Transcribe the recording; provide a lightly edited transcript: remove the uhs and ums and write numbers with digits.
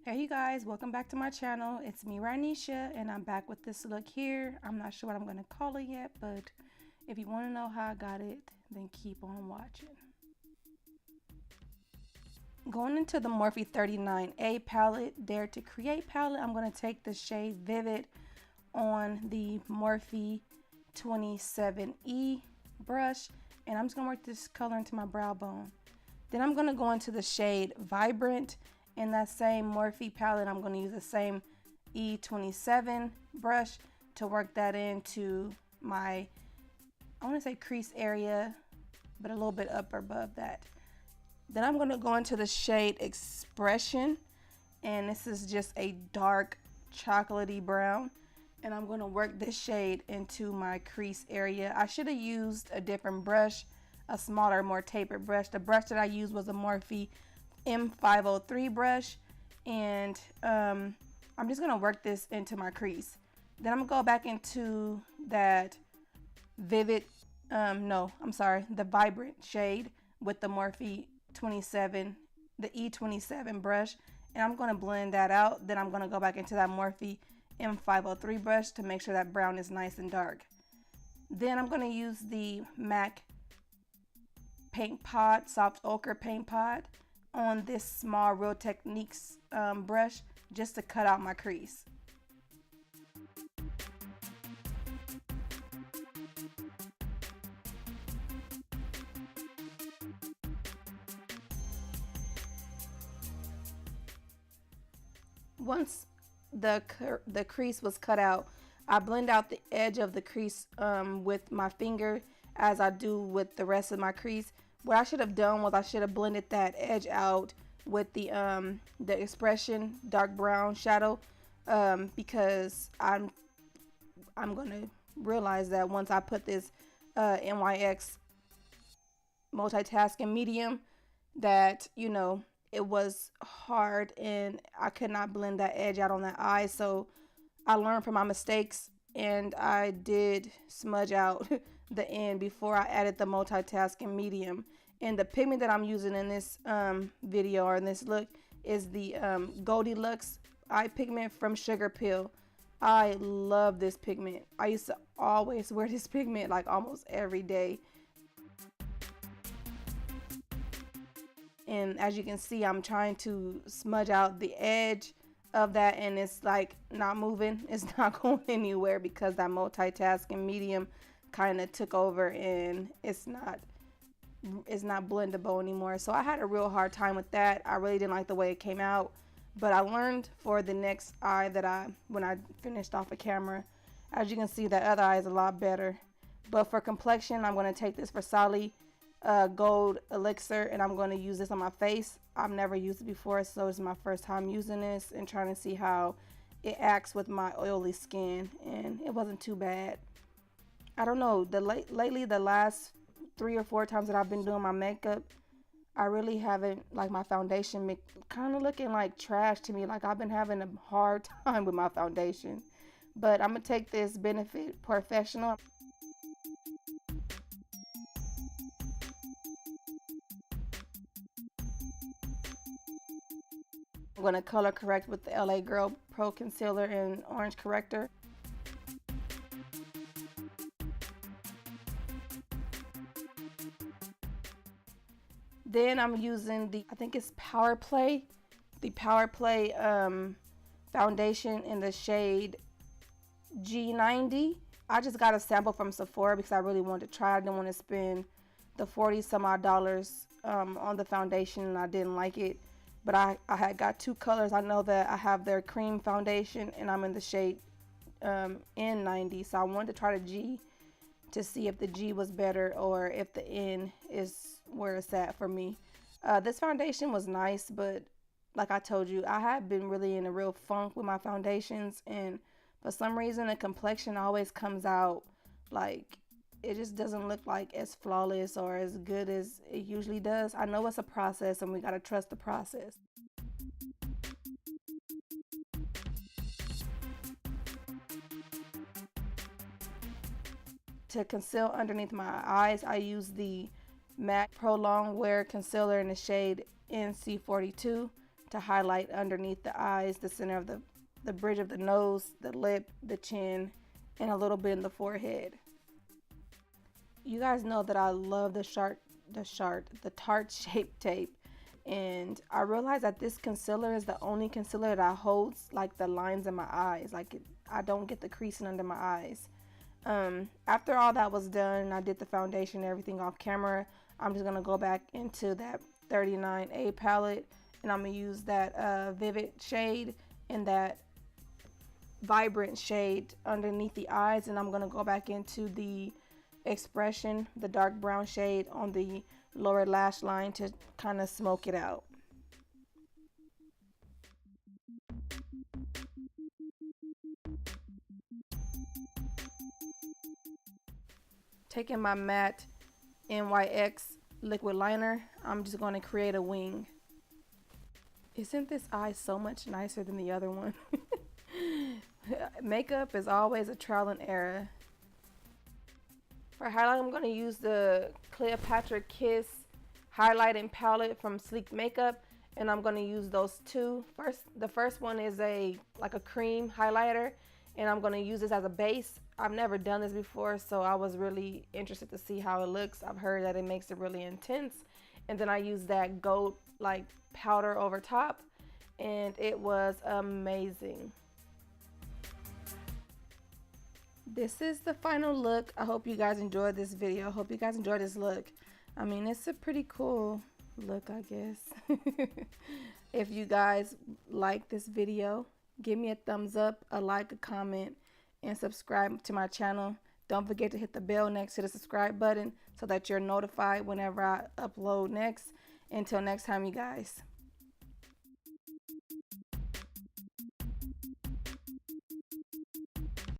Hey you guys, welcome back to my channel. It's me, Ronisha, and I'm back with this look here. I'm not sure what I'm going to call it yet, but if you want to know how I got it, then keep on watching. Going into the Morphe 39A palette, Dare to Create palette, I'm going to take the shade Vivid on the Morphe 27E brush, and I'm just going to work this color into my brow bone. Then I'm going to go into the shade Vibrant. In that same Morphe palette, I'm going to use the same E27 brush to work that into my, I want to say crease area, but a little bit up above that. Then I'm going to go into the shade Expression, and this is just a dark chocolatey brown, and I'm going to work this shade into my crease area. I should have used a different brush, a smaller, more tapered brush. The brush that I used was a Morphe M503 brush, and I'm just gonna work this into my crease. Then I'm gonna go back into that Vivid, the Vibrant shade with the Morphe 27, the E27 brush, and I'm gonna blend that out. Then I'm gonna go back into that Morphe M503 brush to make sure that brown is nice and dark. Then I'm gonna use the MAC Paint Pot, Soft Ochre Paint Pot on this small Real Techniques brush just to cut out my crease. Once the crease was cut out, I blend out the edge of the crease with my finger as I do with the rest of my crease. What I should have done was I should have blended that edge out with the Expression dark brown shadow because I'm gonna realize that once I put this NYX multitasking medium that, you know, it was hard and I could not blend that edge out on that eye. So I learned from my mistakes and I did smudge out the end before I added the multitasking medium. And the pigment that I'm using in this video or in this look is the Goldilux eye pigment from Sugar Pill. I love this pigment. I used to always wear this pigment like almost every day. And as you can see, I'm trying to smudge out the edge of that, and it's like not moving. It's not going anywhere because that multitasking medium kind of took over and it's not blendable anymore. So I had a real hard time with that. I really didn't like the way it came out, but I learned for the next eye that when I finished off a camera, as you can see, that other eye is a lot better. But for complexion, I'm going to take this Versali gold elixir, and I'm going to use this on my face. I've never used it before, so it's my first time using this and trying to see how it acts with my oily skin, and it wasn't too bad. I don't know, lately the last 3 or 4 times that I've been doing my makeup, I really haven't, like, my foundation kind of looking like trash to me. Like, I've been having a hard time with my foundation. But I'm gonna take this Benefit Professional. I'm going to color correct with the LA Girl Pro Concealer and Orange Corrector. Then I'm using I think it's Power Play, the Power Play foundation in the shade G90. I just got a sample from Sephora because I really wanted to try. I didn't want to spend the 40 some odd dollars on the foundation, and I didn't like it. But I had got 2 colors. I know that I have their cream foundation and I'm in the shade N90. So I wanted to try the G to see if the G was better or if the N is where it's at for me. This foundation was nice, but like I told you, I have been really in a real funk with my foundations, and for some reason the complexion always comes out like it just doesn't look like as flawless or as good as it usually does. I know it's a process and we gotta trust the process. To conceal underneath my eyes, I use the MAC Pro Long Wear Concealer in the shade NC42. to highlight underneath the eyes, the center of the bridge of the nose, the lip, the chin, and a little bit in the forehead. You guys know that I love the Tarte Shape Tape, and I realized that this concealer is the only concealer that holds like the lines in my eyes. I don't get the creasing under my eyes. After all that was done, I did the foundation and everything off camera. I'm just gonna go back into that 39A palette, and I'm gonna use that vivid shade and that vibrant shade underneath the eyes, and I'm gonna go back into the expression, the dark brown shade on the lower lash line to kind of smoke it out. Taking my matte NYX liquid liner, I'm just going to create a wing. Isn't this eye so much nicer than the other one? Makeup is always a trial and error. For highlight, I'm going to use the Cleopatra Kiss highlighting palette from Sleek Makeup, and I'm going to use those two. The first one is like a cream highlighter, and I'm going to use this as a base. I've never done this before, so I was really interested to see how it looks. I've heard that it makes it really intense. And then I used that gold like powder over top, and it was amazing. This is the final look. I hope you guys enjoyed this video. I hope you guys enjoyed this look. I mean, it's a pretty cool look, I guess. If you guys like this video, give me a thumbs up, a like, a comment, and subscribe to my channel. Don't forget to hit the bell next to the subscribe button so that you're notified whenever I upload next. Until next time, you guys.